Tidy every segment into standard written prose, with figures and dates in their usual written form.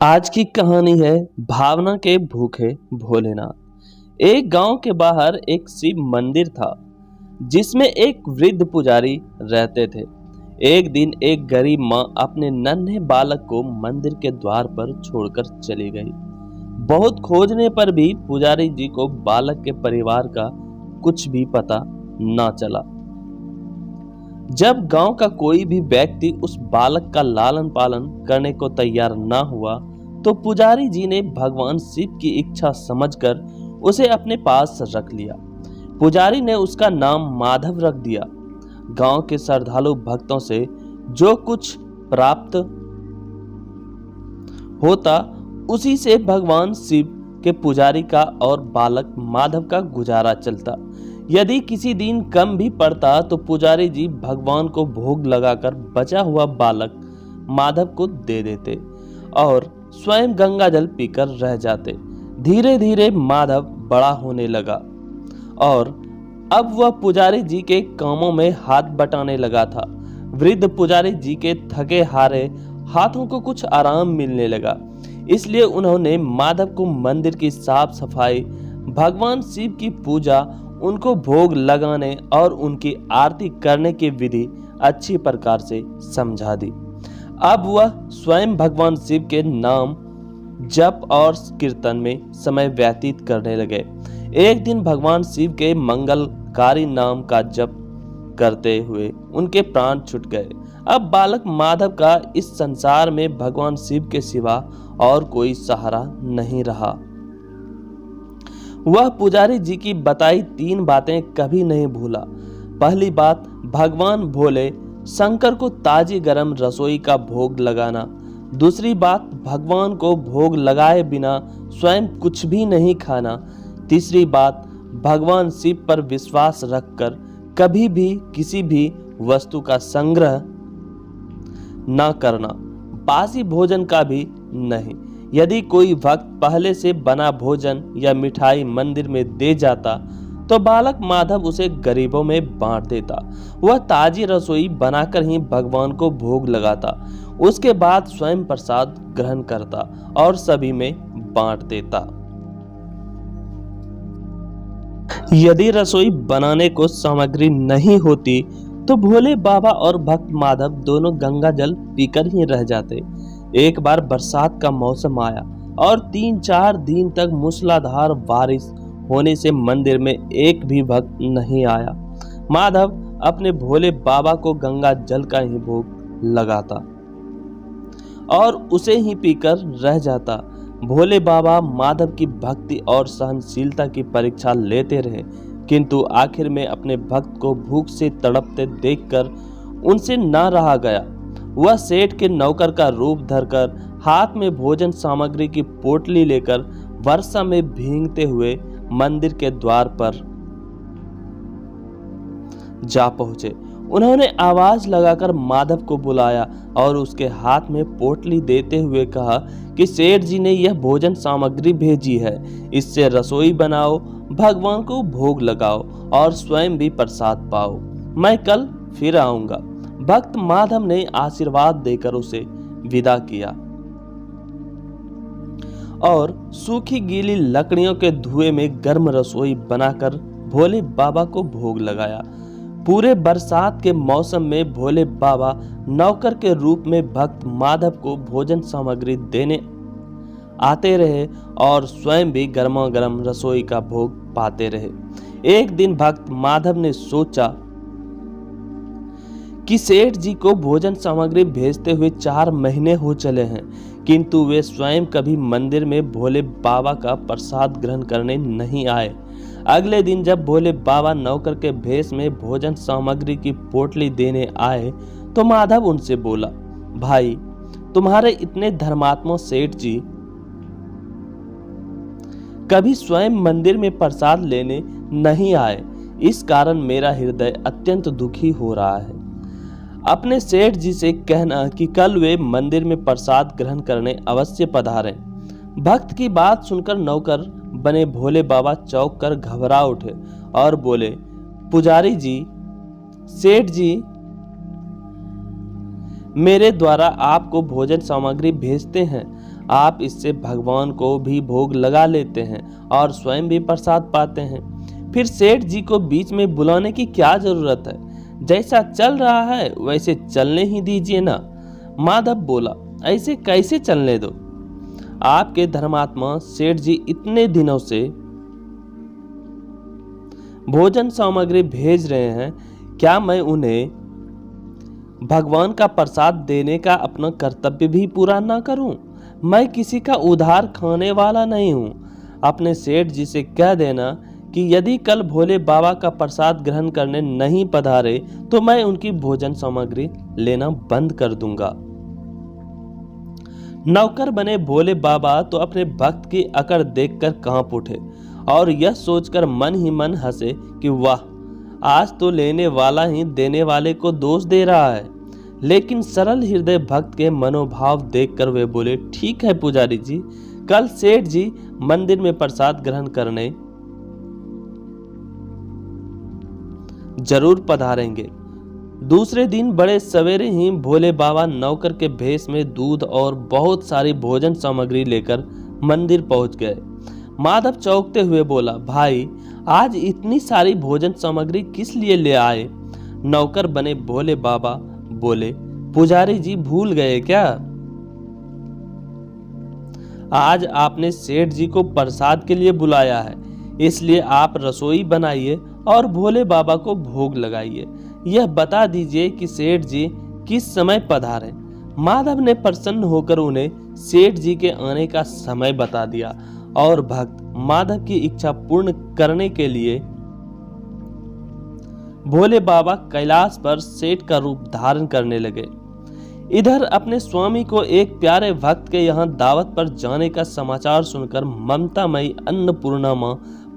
आज की कहानी है भावना के भूखे भोलेनाथ। एक गांव के बाहर एक शिव मंदिर था जिसमें एक वृद्ध पुजारी रहते थे। एक दिन एक गरीब माँ अपने नन्हे बालक को मंदिर के द्वार पर छोड़कर चली गई। बहुत खोजने पर भी पुजारी जी को बालक के परिवार का कुछ भी पता न चला। जब गांव का कोई भी व्यक्ति उस बालक का लालन पालन करने को तैयार न हुआ तो पुजारी जी ने भगवान शिव की इच्छा समझकर उसे अपने पास रख लिया। पुजारी ने उसका नाम माधव रख दिया। गांव के श्रद्धालु भक्तों से जो कुछ प्राप्त होता उसी से भगवान शिव के पुजारी का और बालक माधव का गुजारा चलता। यदि किसी दिन कम भी पड़ता तो पुजारी जी भगवान को भोग लगाकर बचा हुआ बालक माधव को दे देते और स्वयं गंगा जल पीकर रह जाते। धीरे धीरे माधव बड़ा होने लगा और अब वह पुजारी जी के कामों में हाथ बटाने लगा था। वृद्ध पुजारी जी के थके हारे हाथों को कुछ आराम मिलने लगा, इसलिए उन्होंने माधव को मंदिर की साफ सफाई, भगवान शिव की पूजा, उनको भोग लगाने और उनकी आरती करने की विधि अच्छी प्रकार से समझा दी। अब वह स्वयं भगवान शिव के नाम जप और कीर्तन में समय व्यतीत करने लगे। एक दिन भगवान शिव के मंगलकारी नाम का जप करते हुए उनके प्राण छूट गए। अब बालक माधव का इस संसार में भगवान शिव के सिवा और कोई सहारा नहीं रहा। वह पुजारी जी की बताई 3 बातें कभी नहीं भूला। पहली बात, भगवान भोले शंकर को ताजी गरम रसोई का भोग लगाना। दूसरी बात, भगवान को भोग लगाए बिना स्वयं कुछ भी नहीं खाना। तीसरी बात, भगवान शिव पर विश्वास रखकर कभी भी किसी भी वस्तु का संग्रह न करना, बासी भोजन का भी नहीं। यदि कोई भक्त पहले से बना भोजन या मिठाई मंदिर में दे जाता तो बालक माधव उसे गरीबों में बांट देता। वह ताजी रसोई बनाकर ही भगवान को भोग लगाता, उसके बाद स्वयं प्रसाद ग्रहण करता और सभी में बांट देता। यदि रसोई बनाने को सामग्री नहीं होती तो भोले बाबा और भक्त माधव दोनों गंगा जल पीकर ही रह जाते। एक बार बरसात का मौसम आया और 3-4 दिन तक मूसलाधार बारिश होने से मंदिर में एक भी भक्त नहीं आया। माधव अपने भोले बाबा को गंगा जल का ही भोग लगाता और उसे ही पीकर रह जाता। भोले बाबा माधव की भक्ति और सहनशीलता की परीक्षा लेते रहे, किंतु आखिर में अपने भक्त को भूख से तड़पते देखकर उनसे ना रहा गया। वह सेठ के नौकर का रूप धरकर हाथ में भोजन सामग्री की पोटली लेकर वर्षा में भीगते हुए मंदिर के द्वार पर जा पहुंचे। उन्होंने आवाज लगाकर माधव को बुलाया और उसके हाथ में पोटली देते हुए कहा कि सेठ जी ने यह भोजन सामग्री भेजी है, इससे रसोई बनाओ, भगवान को भोग लगाओ और स्वयं भी प्रसाद पाओ। मैं कल फिर आऊंगा। भक्त माधव ने आशीर्वाद देकर उसे विदा किया और सूखी गीली लकड़ियों के धुएं में गर्म रसोई बनाकर भोले बाबा को भोग लगाया। पूरे बरसात के मौसम में भोले बाबा नौकर के रूप में भक्त माधव को भोजन सामग्री देने आते रहे और स्वयं भी गर्मा गर्म रसोई का भोग पाते रहे। एक दिन भक्त माधव ने सोचा कि सेठ जी को भोजन सामग्री भेजते हुए 4 महीने हो चले हैं, किंतु वे स्वयं कभी मंदिर में भोले बाबा का प्रसाद ग्रहण करने नहीं आए। अगले दिन जब भोले बाबा नौकर के भेष में भोजन सामग्री की पोटली देने आए तो माधव उनसे बोला, भाई, तुम्हारे इतने धर्मात्मा सेठ जी कभी स्वयं मंदिर में प्रसाद लेने नहीं आए, इस कारण मेरा हृदय अत्यंत दुखी हो रहा है। अपने सेठ जी से कहना कि कल वे मंदिर में प्रसाद ग्रहण करने अवश्य पधारें। भक्त की बात सुनकर नौकर बने भोले बाबा चौंक कर घबरा उठे और बोले, पुजारी जी, सेठ जी मेरे द्वारा आपको भोजन सामग्री भेजते हैं, आप इससे भगवान को भी भोग लगा लेते हैं और स्वयं भी प्रसाद पाते हैं। फिर सेठ जी को बीच में बुलाने की क्या जरूरत है? जैसा चल रहा है वैसे चलने ही दीजिए ना। माधव बोला, ऐसे कैसे चलने दो? आपके धर्मात्मा सेठ जी इतने दिनों से भोजन सामग्री भेज रहे हैं, क्या मैं उन्हें भगवान का प्रसाद देने का अपना कर्तव्य भी पूरा ना करूं? मैं किसी का उधार खाने वाला नहीं हूं। अपने सेठ जी से कह देना कि यदि कल भोले बाबा का प्रसाद ग्रहण करने नहीं पधारे तो मैं उनकी भोजन सामग्री लेना बंद कर दूंगा। नौकर बने भोले बाबा तो अपने भक्त की अकड़ देखकर कांप उठे और यह सोचकर मन ही मन हंसे कि वाह, आज तो लेने वाला ही देने वाले को दोष दे रहा है। लेकिन सरल हृदय भक्त के मनोभाव देखकर वे बोले, ठीक है पुजारी जी, कल सेठ जी मंदिर में प्रसाद ग्रहण करने जरूर पधारेंगे। दूसरे दिन बड़े सवेरे ही भोले बाबा नौकर के भेष में दूध और बहुत सारी भोजन सामग्री लेकर मंदिर पहुंच गए। माधव चौंकते हुए बोला, भाई आज इतनी सारी भोजन सामग्री किस लिए ले आए? नौकर बने भोले बाबा बोले, पुजारी जी भूल गए क्या? आज आपने सेठ जी को प्रसाद के लिए बुलाया है, इसलिए आप रसोई बनाइए और भोले बाबा को भोग लगाइए। यह बता दीजिए कि सेठ जी किस समय पधारे। माधव ने प्रसन्न होकर उन्हें सेठ जी के आने का समय बता दिया और भक्त माधव की इच्छा पूर्ण करने के लिए भोले बाबा कैलाश पर सेठ का रूप धारण करने लगे। इधर अपने स्वामी को एक प्यारे भक्त के यहाँ दावत पर जाने का समाचार सुनकर ममतामयी अन्नपूर्णा मां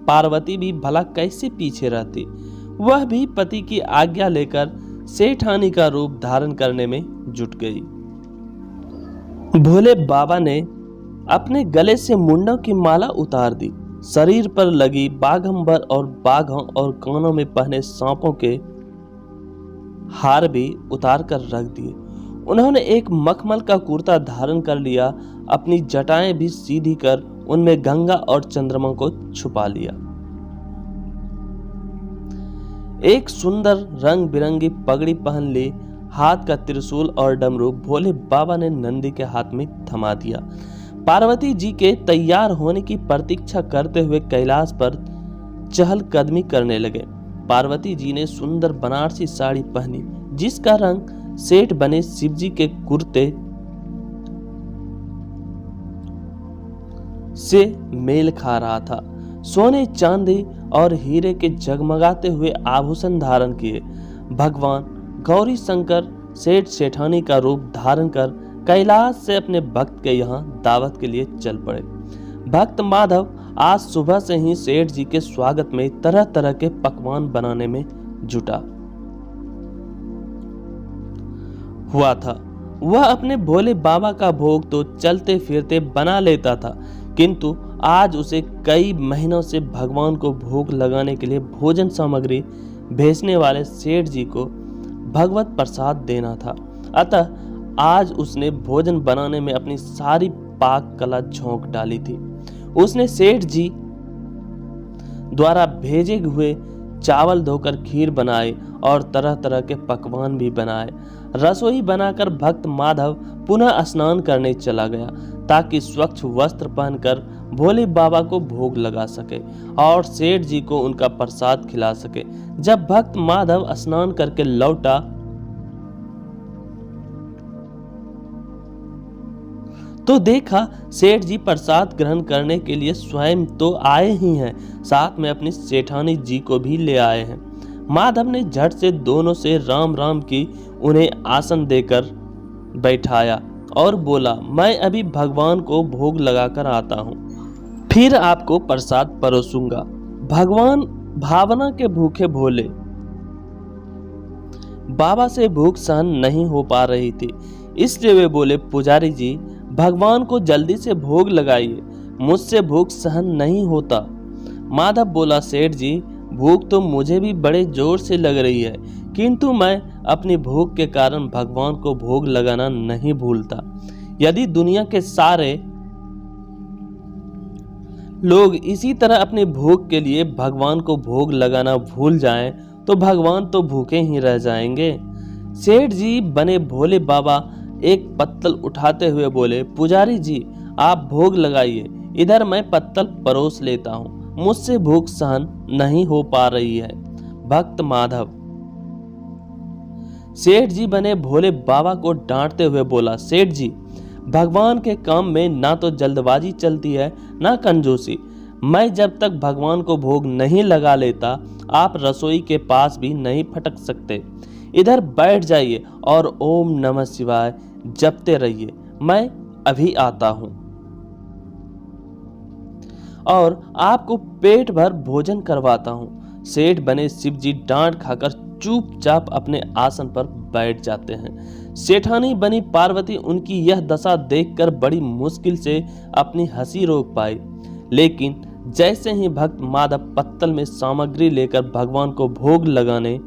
पार्वती भी भला कैसे पीछे रहती। वह भी पति की आज्ञा लेकर सेठानी का रूप धारण करने में जुट गई। भोले बाबा ने अपने गले से मुंडों की माला उतार दी, शरीर पर लगी बाघंबर और बाघों और कानों में पहने सांपों के हार भी उतार कर रख दिए। उन्होंने एक मखमल का कुर्ता धारण कर लिया, अपनी जटाएं भी सीधी कर उनमें गंगा और चंद्रमा को छुपा लिया। एक सुंदर रंग बिरंगी पगड़ी पहन ली, हाथ का त्रिशूल और डमरू भोले बाबा ने नंदी के हाथ में थमा दिया। पार्वती जी के तैयार होने की प्रतीक्षा करते हुए कैलाश पर चहलकदमी करने लगे। पार्वती जी ने सुंदर बनारसी साड़ी पहनी, जिसका रंग सेठ बने शिवजी के कुर्ते से मेल खा रहा था। सोने चांदी और हीरे के जगमगाते हुए आभूषण धारण किए भगवान गौरी शंकर सेठ सेठानी का रूप धारण कर कैलाश से अपने भक्त के यहाँ दावत के लिए चल पड़े। भक्त माधव आज सुबह से ही सेठ जी के स्वागत में तरह तरह के पकवान बनाने में जुटा हुआ था। वह अपने भोले बाबा का भोग तो चलते फिरते बना लेता था, किंतु आज उसे कई महीनों से भगवान को भोग लगाने के लिए भोजन सामग्री भेजने वाले सेठ जी को भगवत प्रसाद देना था। अतः आज उसने भोजन बनाने में अपनी सारी पाक कला झोंक डाली थी। उसने सेठ जी द्वारा भेजे हुए चावल धोकर खीर बनाए और तरह तरह के पकवान भी बनाए। रसोई बनाकर भक्त माधव पुनः स्नान करने चला गया, ताकि स्वच्छ वस्त्र पहनकर भोले बाबा को भोग लगा सके और सेठ जी को उनका प्रसाद खिला सके। जब भक्त माधव स्नान करके लौटा तो देखा सेठ जी प्रसाद ग्रहण करने के लिए स्वयं तो आए ही हैं, साथ में अपनी सेठानी जी को भी ले आए हैं। माधव ने झट से दोनों से राम राम की उन्हें आसन देकर बैठाया और बोला, मैं अभी भगवान को भोग लगाकर आता हूँ, फिर आपको प्रसाद परोसूंगा। भगवान भावना के भूखे भोले बाबा से भूख सहन नहीं हो पा रही थी, इसलिए वे बोले, पुजारी जी भगवान को जल्दी से भोग लगाइए, मुझसे भूख सहन नहीं होता। माधव बोला, सेठ जी भूख तो मुझे भी बड़े जोर से लग रही है, किंतु मैं अपनी भूख के कारण भगवान को भोग लगाना नहीं भूलता। यदि दुनिया के सारे लोग इसी तरह अपने भोग के लिए भगवान को भोग लगाना भूल जाएं तो भगवान तो भूखे ही रह जाएंगे। सेठ जी बने भोले बाबा एक पत्तल उठाते हुए बोले, पुजारी जी आप भोग लगाइए, इधर मैं पत्तल परोस लेता हूँ, मुझसे भूख सहन नहीं हो पा रही है। भक्त माधव। सेठ जी बने भोले बाबा को डांटते हुए बोला, सेठ जी भगवान के काम में ना तो जल्दबाजी चलती है ना कंजूसी। मैं जब तक भगवान को भोग नहीं लगा लेता आप रसोई के पास भी नहीं फटक सकते। इधर बैठ जाइए और ओम नमः शिवाय जपते रहिए, मैं अभी आता हूं और आपको पेट भर भोजन करवाता हूं। सेठ बने शिव जी डांट खाकर चुपचाप अपने आसन पर बैठ जाते हैं। सेठानी बनी पार्वती उनकी यह दशा देखकर बड़ी मुश्किल से अपनी हंसी रोक पाई, लेकिन जैसे ही भक्त माधव पत्तल में सामग्री लेकर भगवान को भोग लगाने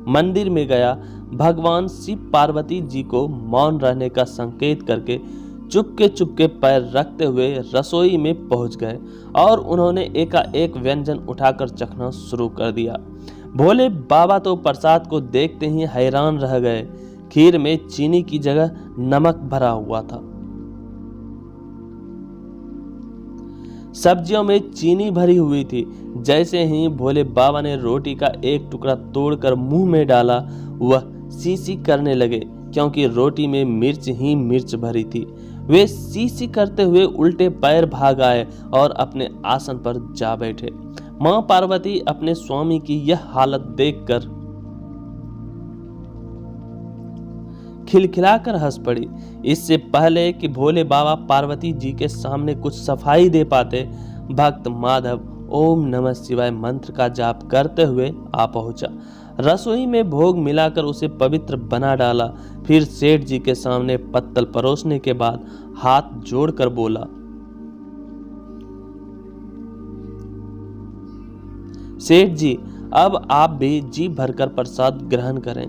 मंदिर में गया, भगवान शिव पार्वती जी को मौन रहने का संकेत करके चुपके पैर रखते हुए रसोई में पहुंच गए और उन्होंने एकाएक व्यंजन उठाकर चखना शुरू कर दिया। भोले बाबा तो प्रसाद को देखते ही हैरान रह गए। खीर में चीनी की जगह नमक भरा हुआ था, सब्जियों में चीनी भरी हुई थी। जैसे ही भोले बाबा ने रोटी का एक टुकड़ा तोड़कर मुंह में डाला, वह सी करने लगे, क्योंकि रोटी में मिर्च ही मिर्च भरी थी। वे सी करते हुए उल्टे पैर भाग आए और अपने आसन पर जा बैठे। मां पार्वती अपने स्वामी की यह हालत देखकर खिलखिलाकर हंस पड़ी। इससे पहले कि भोले बाबा पार्वती जी के सामने कुछ सफाई दे पाते, भक्त माधव ओम नमः शिवाय मंत्र का जाप करते हुए आ पहुंचा। रसोई में भोग मिलाकर उसे पवित्र बना डाला। फिर सेठ जी के सामने पत्तल परोसने के बाद हाथ जोड़कर बोला, सेठ जी अब आप भी जी भरकर प्रसाद ग्रहण करें।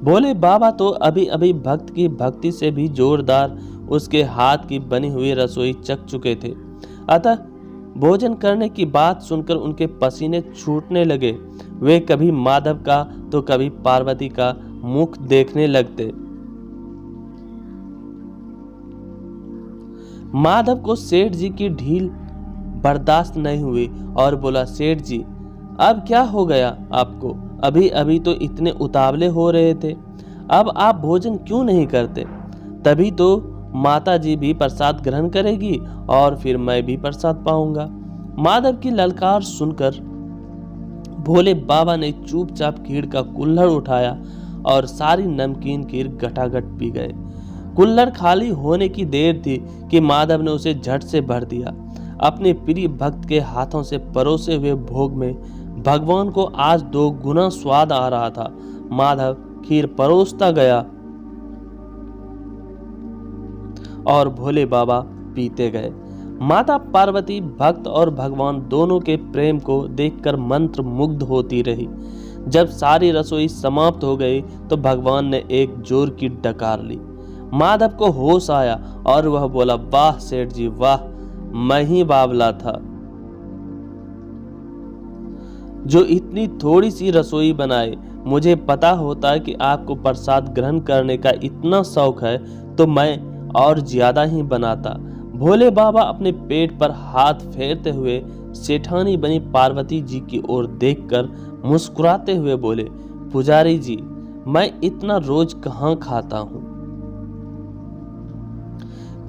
भोले बाबा तो अभी अभी भक्त की भक्ति से भी जोरदार उसके हाथ की बनी हुई रसोई चख चुके थे, अतः भोजन करने की बात सुनकर उनके पसीने छूटने लगे। वे कभी माधव का तो कभी पार्वती का मुख देखने लगते। माधव को सेठ जी की ढील बर्दाश्त नहीं हुई और बोला, सेठ जी अब क्या हो गया आपको? अभी अभी तो इतने उतावले हो रहे थे, अब आप भोजन क्यों नहीं करते? तभी तो माता जी भी प्रसाद ग्रहण करेगी और फिर मैं भी प्रसाद पाऊंगा। माधव की ललकार सुनकर भोले बाबा ने चुपचाप खीर का कुल्हड़ उठाया और सारी नमकीन खीर गटागट पी गए। कुल्हड़ खाली होने की देर थी कि माधव ने उसे झट से भर दिया। अपने प्रिय भक्त के हाथों से परोसे हुए भोग में भगवान को आज 2 गुना स्वाद आ रहा था। माधव खीर परोसता गया और भोले बाबा पीते गए। माता पार्वती भक्त और भगवान दोनों के प्रेम को देखकर मंत्र मुग्ध होती रही। जब सारी रसोई समाप्त हो गई तो भगवान ने एक जोर की डकार ली। माधव को होश आया और वह बोला, वाह सेठ जी वाह, मैं ही बावला था जो इतनी थोड़ी सी रसोई बनाए। मुझे पता होता कि आपको प्रसाद ग्रहण करने का इतना शौक है तो मैं और ज्यादा ही बनाता। भोले बाबा अपने पेट पर हाथ फेरते हुए सेठानी बनी पार्वती जी की ओर देखकर मुस्कुराते हुए बोले, पुजारी जी मैं इतना रोज कहाँ खाता हूँ,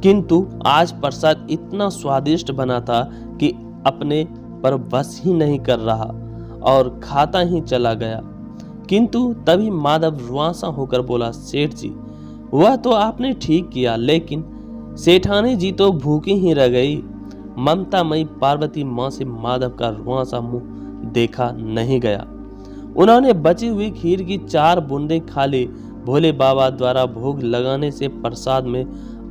किंतु आज प्रसाद इतना स्वादिष्ट बना था कि अपने पर बस ही नहीं कर रहा और खाता ही चला गया। किंतु तभी माधव रुआंसा होकर बोला, सेठ जी वह तो आपने ठीक किया, लेकिन सेठानी जी तो भूखी ही रह गई। ममतामयी पार्वती मां से माधव का रुआंसा मुंह देखा नहीं गया। उन्होंने बची हुई खीर की 4 बूंदें खा ली। भोले बाबा द्वारा भोग लगाने से प्रसाद में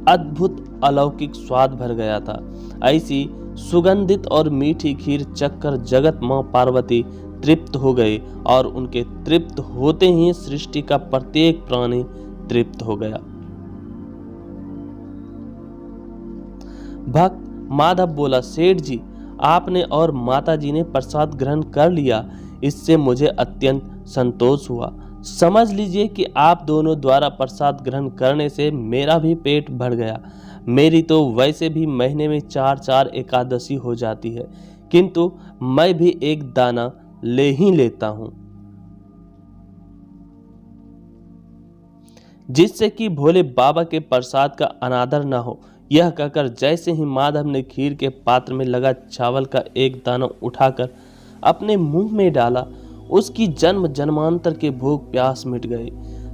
अद्भुत अलौकिक स्वाद भर गया था। ऐसी सुगंधित और मीठी खीर चखकर जगत मां पार्वती तृप्त हो गई और उनके तृप्त होते ही सृष्टि का प्रत्येक प्राणी तृप्त हो गया। भक्त माधव बोला, सेठ जी, आपने और माताजी ने प्रसाद ग्रहण कर लिया, इससे मुझे अत्यंत संतोष हुआ। समझ लीजिए कि आप दोनों द्वारा प्रसाद ग्रहण करने से मेरा भी पेट भर गया। मेरी तो वैसे भी महीने में 4-4 एकादशी हो जाती है, किंतु मैं भी एक दाना ले ही लेता हूँ, जिससे कि भोले बाबा के प्रसाद का अनादर न हो। यह कहकर जैसे ही माधव ने खीर के पात्र में लगा चावल का एक दाना उठाकर अपने मुंह में डाला, उसकी जन्म जन्मांतर के भूख प्यास मिट गए,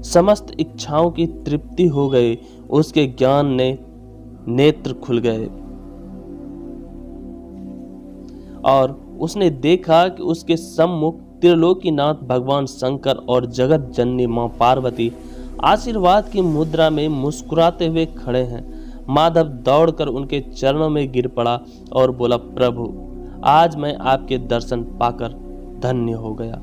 समस्त इच्छाओं की तृप्ति हो गई, उसके ज्ञान ने नेत्र खुल गए और उसने देखा कि उसके सम्मुख त्रिलोकीनाथ भगवान शंकर और जगत जननी मां पार्वती आशीर्वाद की मुद्रा में मुस्कुराते हुए खड़े हैं। माधव दौड़कर उनके चरणों में गिर पड़ा और बोला, प्रभु, आज मैं आपके दर्शन पाकर धन्य हो गया।